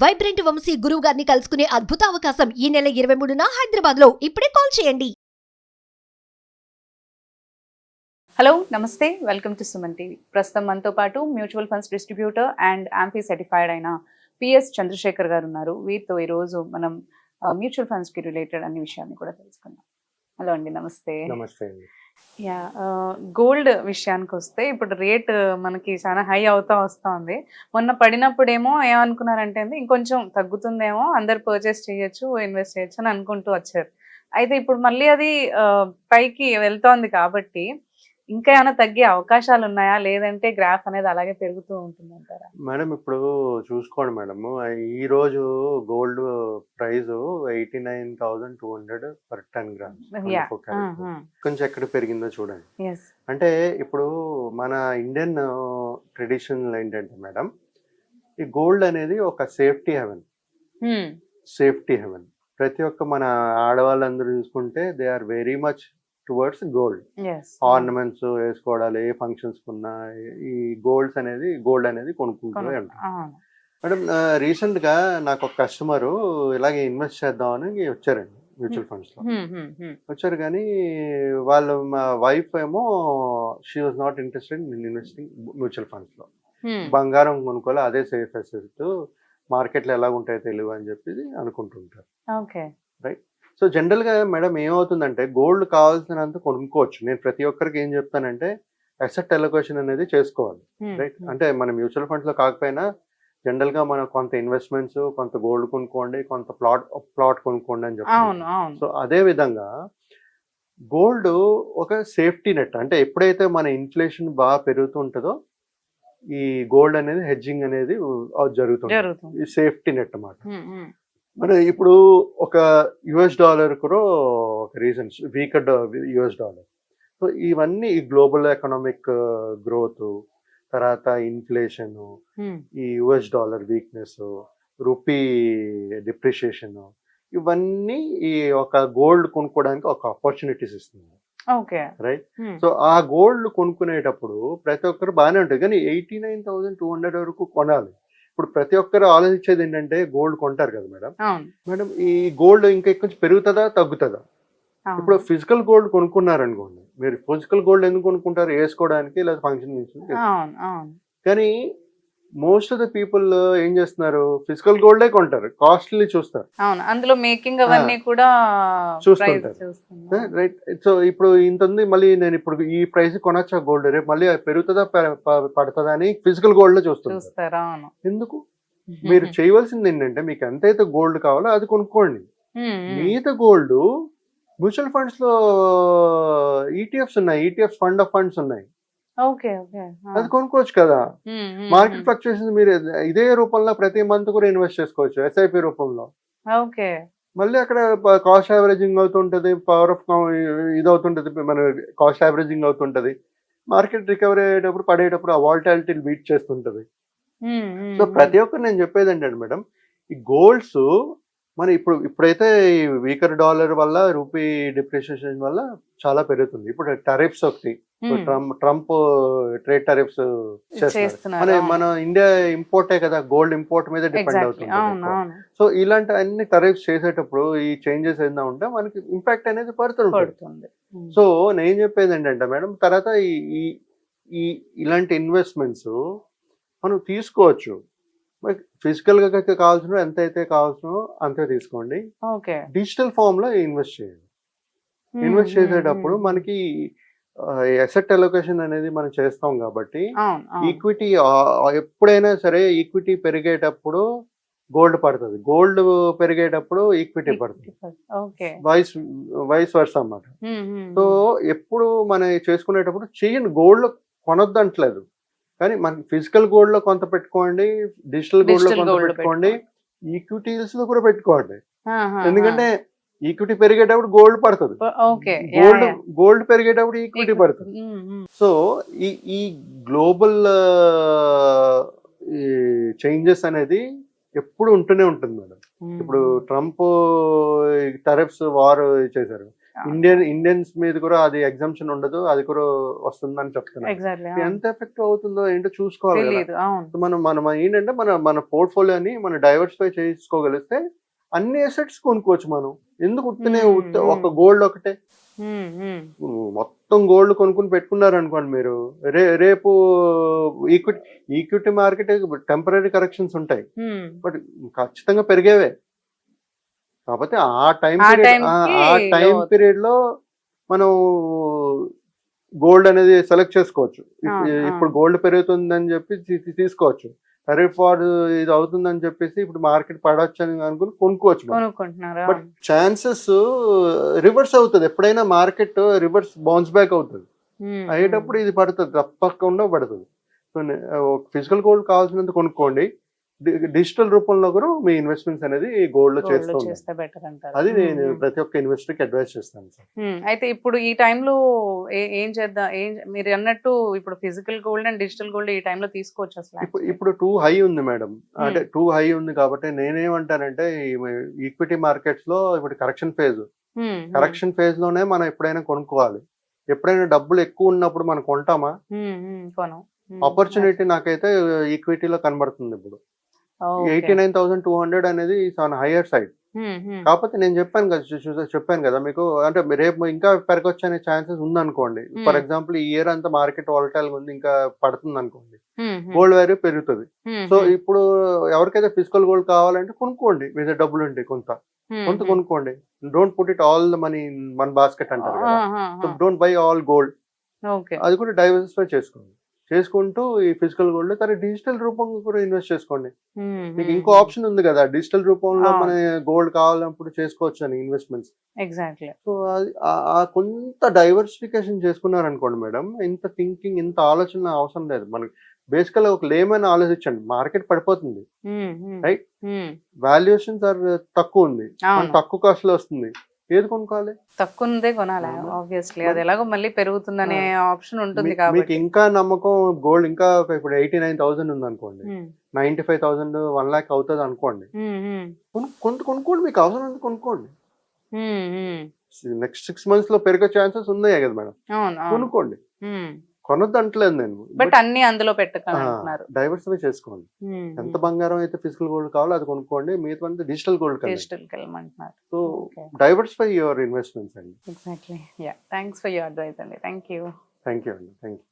Vibrant Vamsi గురువు గారిని కలుసుకునే అద్భుత అవకాశం ఈ నెల 23న హైదరాబాద్ లో. ఇప్పుడే కాల్ చేయండి. హలో నమస్తే, వెల్కమ్ టు సుమన్ టీవీ. ప్రస్తుతం మనతో పాటు mutual funds distributor and AMFI certified అయిన పిఎస్ చంద్రశేఖర్ గారు ఉన్నారు. వీరితో ఈరోజు మనం మ్యూచువల్ ఫండ్స్ కి రిలేటెడ్ అన్ని విషయాన్ని కూడా తెలుసుకుందాం. హలో అండి, నమస్తే. నమస్తే అండి. యా, గోల్డ్ విషయానికి వస్తే ఇప్పుడు రేట్ మనకి చాలా హై అవుతా వస్తుంది. మొన్న పడినప్పుడేమో ఏమనుకున్నారంటే ఇంకొంచెం తగ్గుతుందేమో, అందరు పర్చేస్ చేయొచ్చు, ఇన్వెస్ట్ చేయొచ్చు అని అనుకుంటూ వచ్చారు. అయితే ఇప్పుడు మళ్ళీ అది పైకి వెళ్తోంది కాబట్టి ఇంకా ఏమైనా తగ్గే అవకాశాలు ఉన్నాయా, లేదంటే గ్రాఫ్ అనేది అలాగే పెరుగుతూ ఉంటుందంటారా? మేడం ఇప్పుడు చూసుకోండి మేడం, ఈ రోజు గోల్డ్ ప్రైస్ 89,200 పర్ 10 గ్రామ్స్. కొంచెం ఎక్కడ పెరిగిందో చూడండి. అంటే ఇప్పుడు మన ఇండియన్ ట్రెడిషన్ ఏంటంటే మేడం, ఈ గోల్డ్ అనేది ఒక సేఫ్టీ హెవెన్. Safety haven. ప్రతి ఒక్క మన ఆడవాళ్ళందరూ చూసుకుంటే they are very much towards gold. Ornaments వేసుకోవడాలు, ఏ ఫంక్షన్స్ కున్నా ఈ గోల్డ్ అనేది కొనుక్కుంటూ ఉంటారు మేడం. రీసెంట్ గా నాకు ఒక కస్టమరు ఇలాగే ఇన్వెస్ట్ చేద్దామని వచ్చారండి మ్యూచువల్ ఫండ్స్ లో. వచ్చారు కానీ వాళ్ళు, మా వైఫ్ ఏమో she was not interested in investing mutual funds లో. బంగారం కొనుక్కోవాలి, అదే సేఫ్ అసెట్, మార్కెట్లో ఎలా ఉంటాయో తెలియదు అని చెప్పి అనుకుంటుంటారు. రైట్. సో జనరల్గా మేడం ఏమవుతుందంటే, గోల్డ్ కావాల్సినంత కొనుక్కోవచ్చు. నేను ప్రతి ఒక్కరికి ఏం చెప్తానంటే అసెట్ అలొకేషన్ అనేది చేసుకోవాలి. రైట్. అంటే మన మ్యూచువల్ ఫండ్స్ లో కాకపోయినా జనరల్గా మనం కొంత ఇన్వెస్ట్మెంట్స్, కొంత గోల్డ్ కొనుక్కోండి, కొంత ప్లాట్ కొనుక్కోండి అని చెప్తాను. సో అదే విధంగా గోల్డ్ ఒక సేఫ్టీ నెట్. అంటే ఎప్పుడైతే మన ఇన్ఫ్లేషన్ బాగా పెరుగుతుంటుందో ఈ గోల్డ్ అనేది హెడ్జింగ్ అనేది జరుగుతుంది. ఈ సేఫ్టీ నెట్ అన్నమాట. మన ఇప్పుడు ఒక యుఎస్ డాలర్ కూడా ఒక reasons, weaker US dollar. So ఇవన్నీ ఈ గ్లోబల్ ఎకనామిక్ గ్రోత్, తర్వాత ఇన్ఫ్లేషన్, ఈ US dollar weakness, rupee depreciation, ఇవన్నీ ఈ ఒక గోల్డ్ కొనుక్కోవడానికి ఒక ఆపర్చునిటీస్ ఇస్తుంది. రైట్. సో ఆ గోల్డ్ కొనుక్కునేటప్పుడు ప్రతి ఒక్కరు బాగానే ఉంటుంది, కానీ 89,200 వరకు కొనాలి. ఇప్పుడు ప్రతి ఒక్కరు ఆలోచించేది ఏంటంటే గోల్డ్ కొంటారు కదా మేడం. మేడం ఈ గోల్డ్ ఇంకా కొంచెం పెరుగుతుందా తగ్గుతుందా? ఇప్పుడు ఫిజికల్ గోల్డ్ కొనుక్కున్నారనుకోండి, మీరు ఫిజికల్ గోల్డ్ ఎందుకు కొనుక్కుంటారు? వేసుకోవడానికి లేదా ఫంక్షన్. కానీ మోస్ట్ ఆఫ్ ద పీపుల్ ఏం చేస్తున్నారు, ఫిజికల్ గోల్డే కొంటారు, కాస్ట్లీ చూస్తారు, అందులో మేకింగ్ అవన్నీ కూడా చూస్తుంటారు. రైట్. సో ఇప్పుడు ఇంత ఉంది, మళ్ళీ నేను ఇప్పుడు ఈ ప్రైస్ కొనొచ్చా గోల్డ్, రేపు మళ్ళీ పెరుగుతుందా పడుతుందా అని ఫిజికల్ గోల్డ్ లో చూస్తారు. ఎందుకు? మీరు చేయవలసింది ఏంటంటే, మీకు ఎంతైతే గోల్డ్ కావాలో అది కొనుక్కోండి. మిగతా గోల్డ్ మ్యూచువల్ ఫండ్స్ లో ఈటీఎఫ్స్ ఉన్నాయి, ఈటీఎఫ్ ఫండ్ ఆఫ్ ఫండ్స్ ఉన్నాయి, అది కొనుక్కోవచ్చు కదా. మార్కెట్ ఫ్లక్చుయేషన్స్ మీరు ఇదే రూపంలో ప్రతి మంత్ కూడా ఇన్వెస్ట్ చేసుకోవచ్చు, ఎస్ఐపి రూపంలో. మళ్ళీ అక్కడ కాస్ట్ యావరేజింగ్ అవుతుంటది, పవర్ ఆఫ్ ఇది అవుతుంటది, మన కాస్ట్ యావరేజింగ్ అవుతుంటది. మార్కెట్ రికవరీ అయ్యేటప్పుడు పడేటప్పుడు ఆ వాలటాలిటీని బీట్ చేస్తుంటది. సో ప్రతి ఒక్కరు నేను చెప్పేది ఏంటంటే మేడం, ఈ గోల్డ్స్ మన ఇప్పుడైతే ఈ వీకర్ డాలర్ వల్ల, రూపీ డిప్రిషియేషన్ వల్ల చాలా పెరుగుతుంది. ఇప్పుడు టరిఫ్స్ ఒకటి, ట్రంప్ ట్రేడ్ టరిఫ్స్ చేస్తున్నారు. మన ఇండియా ఇంపోర్టే కదా, గోల్డ్ ఇంపోర్ట్ మీద డిపెండ్ అవుతుంది. సో ఇలాంటి అన్ని టరిఫ్స్ చేసేటప్పుడు ఈ చేంజెస్ ఏదైనా ఉంటే మనకి ఇంపాక్ట్ అనేది పడుతుంది. సో నేను చెప్పేది ఏంటంటే మేడం, తర్వాత ఈ ఇలాంటి ఇన్వెస్ట్మెంట్స్ మనం తీసుకోవచ్చు. ఫిజికల్ గా కావాల్సిన ఎంతైతే కావాల్సిన అంతే తీసుకోండి. డిజిటల్ ఫామ్ లో ఇన్వెస్ట్ చేయండి. ఇన్వెస్ట్ చేసేటప్పుడు మనకి అసెట్ అలొకేషన్ అనేది మనం చేస్తాం కాబట్టి, ఈక్విటీ ఎప్పుడైనా సరే ఈక్విటీ పెరిగేటప్పుడు గోల్డ్ పడుతుంది, గోల్డ్ పెరిగేటప్పుడు ఈక్విటీ పడుతుంది, వైస్ వర్స అన్నమాట. సో ఎప్పుడు మనం చేసుకునేటప్పుడు చేయండి, గోల్డ్ కొనొద్దంటలేదు, కానీ మన ఫిజికల్ గోల్డ్ లో కొంత పెట్టుకోండి, డిజిటల్ గోల్డ్ లో కొంత పెట్టుకోండి, ఈక్విటీస్ లో కూడా పెట్టుకోండి. ఎందుకంటే ఈక్విటీ పెరిగేటప్పుడు గోల్డ్ పడుతుంది, గోల్డ్ పెరిగేటప్పుడు ఈక్విటీ పడుతుంది. సో ఈ గ్లోబల్ చేంజెస్ అనేది ఎప్పుడు ఉంటూనే ఉంటుంది మేడం. ఇప్పుడు ట్రంప్ టరిఫ్స్ వార్ చేశారు, ఇండియన్స్ మీద కూడా అది ఎగ్జామ్షన్ ఉండదు, అది కూడా వస్తుందని చెప్తున్నారు. ఎగ్జాక్ట్లీ ఎంత ఎఫెక్ట్ అవుతుందో ఏంటో చూసుకోవాలి కదా. తెలియదు. అవును. మనం ఏంటంటే మన పోర్ట్ఫోలియోని మనం డైవర్సిఫై చేసుకోగలిస్తే అన్ని అసెట్స్ కొనుక్కోవచ్చు మనం. ఎందుకు ఉత్తనే ఒక గోల్డ్ ఒకటే మొత్తం గోల్డ్ కొనుక్కుని పెట్టుకున్నారు అనుకోండి మీరు, రేపు ఈక్విటీ మార్కెట్ టెంపరీ కరెక్షన్స్ ఉంటాయి, బట్ ఖచ్చితంగా పెరిగేవే. కాకపోతే ఆ టైం పీరియడ్ లో మనం గోల్డ్ అనేది సెలెక్ట్ చేసుకోవచ్చు. ఇప్పుడు గోల్డ్ పెరుగుతుందని చెప్పి తీసుకోవచ్చు. ఫార్ ఇది అవుతుందని చెప్పేసి ఇప్పుడు మార్కెట్ పడవచ్చు అని అనుకుని కొనుక్కోవచ్చు. బట్ ఛాన్సెస్ రివర్స్ అవుతుంది. ఎప్పుడైనా మార్కెట్ రివర్స్ బౌన్స్ బ్యాక్ అవుతుంది, అయ్యేటప్పుడు ఇది పడుతుంది, తప్పకుండా పడుతుంది. సో ఫిజికల్ గోల్డ్ కావాల్సినంత కొనుక్కోండి, డిజిటల్ రూపంలో కూడా మీ ఇన్వెస్ట్మెంట్స్ అనేది గోల్డ్ లో చేస్తే బెటర్ అంటారు. అది నేను ప్రతి ఒక్క ఇన్వెస్టర్ కి అడ్వైస్ చేస్తాను సార్. అయితే ఇప్పుడు ఈ టైంలో ఏం చేద్దాం, మీరు అన్నట్టు ఇప్పుడు physical gold and digital gold ఈ టైంలో తీసుకోవచ్చు అసలు? ఇప్పుడు టూ హై ఉంది మేడం, అంటే టూ హై ఉంది కాబట్టి నేనేమంటానంటే ఈక్విటీ మార్కెట్స్ లో ఇప్పుడు కరెక్షన్ ఫేజ్ లోనే మనం ఎప్పుడైనా కొనుక్కోవాలి. ఎప్పుడైనా డబ్బులు ఎక్కువ ఉన్నప్పుడు మనం కొంటామా? ఆపర్చునిటీ నాకైతే ఈక్విటీలో కనబడుతుంది. ఇప్పుడు 89,200 అనేది హైయర్ సైడ్. కాకపోతే నేను చెప్పాను కదా మీకు, అంటే రేపు ఇంకా పెరగొచ్చు అనే ఛాన్సెస్ ఉందనుకోండి. ఫర్ ఎగ్జాంపుల్ ఈ ఇయర్ అంతా మార్కెట్ వాలటైల్ ఉంది, ఇంకా పడుతుంది అనుకోండి, గోల్డ్ వాల్యూ పెరుగుతుంది. సో ఇప్పుడు ఎవరికైతే ఫిజికల్ గోల్డ్ కావాలంటే కొనుక్కోండి, మీ దగ్గర డబ్బులు ఉంటే కొంత కొనుక్కోండి. Don't put it all the money in one basket అంటారు కదా. So don't by all gold. అది కూడా డైవర్సిఫై చేసుకుంటూ ఈ ఫిజికల్ గోల్డ్ కానీ డిజిటల్ రూపంలో కూడా ఇన్వెస్ట్ చేసుకోండి. మీకు ఇంకో ఆప్షన్ ఉంది కదా, డిజిటల్ రూపంలో మన గోల్డ్ కావాలన్నప్పుడు చేసుకోవచ్చు అని ఇన్వెస్ట్మెంట్స్. ఎగ్జాక్ట్లీ. సో కొంత డైవర్సిఫికేషన్ చేసుకున్నారనుకోండి మేడం, ఇంత థింకింగ్, ఇంత ఆలోచన అవసరం లేదు మనకి. బేసికల్ ఒక లేమని ఆలోచించండి, మార్కెట్ పడిపోతుంది, రైట్? వాల్యుయేషన్స్ ఆర్ తక్కువ ఉంది, తక్కువ కాస్ట్ లో వస్తుంది, ఏది కొనుక్కోవాలి? తక్కువదే కొనాలి ఆబ్వియస్లీ, అది ఎలాగో మళ్ళీ పెరుగుతుందనే ఆప్షన్ ఉంటుంది కాబట్టి. మీకు ఇంకా నమ్మకం గోల్డ్ ఇంకా ఇప్పుడు 89,000 ఉంది అనుకోండి, 95,000 1 lakh అవుతుంది అనుకోండి, కొనుక్కోండి, మీకు అవసరం ఉంది కొనుక్కోండి. నెక్స్ట్ 6 months లో పెరిగే ఛాన్సెస్ ఉన్నాయి కదా మేడం, కొనుక్కోండి. కొనొద్దు అంటలేదు నేను, బట్ అన్ని అందులో పెట్టుకున్నారు. డైవర్సిఫై చేసుకోండి. ఎంత బంగారం అయితే ఫిజికల్ గోల్డ్ కావాలో అది కొనుక్కోండి, మిగతా డిజిటల్ గోల్డ్ వెళ్ళమంటున్నారు. సో డైవర్సిఫై యువర్ ఇన్వెస్ట్మెంట్స్ అండి. Exactly. Yeah, thanks for your advice అండి. థ్యాంక్ యూ అండి. Thank you.